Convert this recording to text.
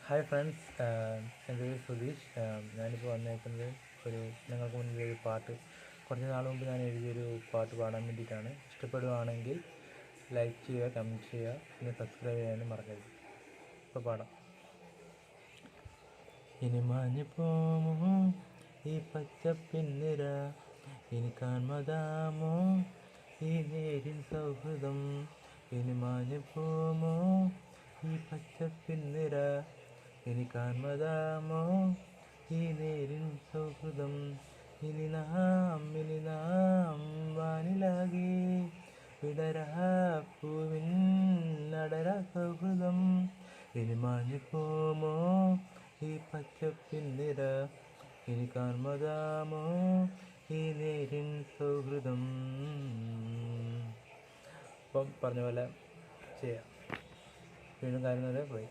Hi friends, എൻ്റെ പേര് സുധീഷ്. ഞാനിപ്പോൾ വന്നേക്കുന്നത് നിങ്ങൾക്ക് മുന്നിൽ ഒരു പാട്ട് കുറച്ച് നാൾ മുമ്പ് ഞാൻ എഴുതിയൊരു പാട്ട് പാടാൻ വേണ്ടിയിട്ടാണ്. ഇഷ്ടപ്പെടുകയാണെങ്കിൽ ലൈക്ക് ചെയ്യുക, കമൻറ്റ് ചെയ്യുക, പിന്നെ സബ്സ്ക്രൈബ് ചെയ്യാനും മറക്കരുത്. ഇപ്പോൾ പാടാം. ഇനി മാഞ്ഞു പോമോ ഈ പച്ചപ്പിന്നിര, ഇനി കാൺമതാമോ ഈ നേരിൻ സൗഹൃദം. ഇനി മാഞ്ഞു പോമോ ഈ പച്ചപ്പിന്നിര, ഇനി കാൺമതാമോ ഈ നേരിൻ സൗഹൃദം. ഇനി നാം വാനിലാകെ വിടരാപ്പൂവിൻ നടര സൗഹൃദം. ഇനി മാഞ്ഞു പോമോ ഈ പച്ചപ്പിന്നിര, ഇനി കാൺമതാമോ ഈ നേരിൻ സൗഹൃദം. അപ്പം പറഞ്ഞ പോലെ ചെയ്യാം. വീണ്ടും കാര്യം ബൈ.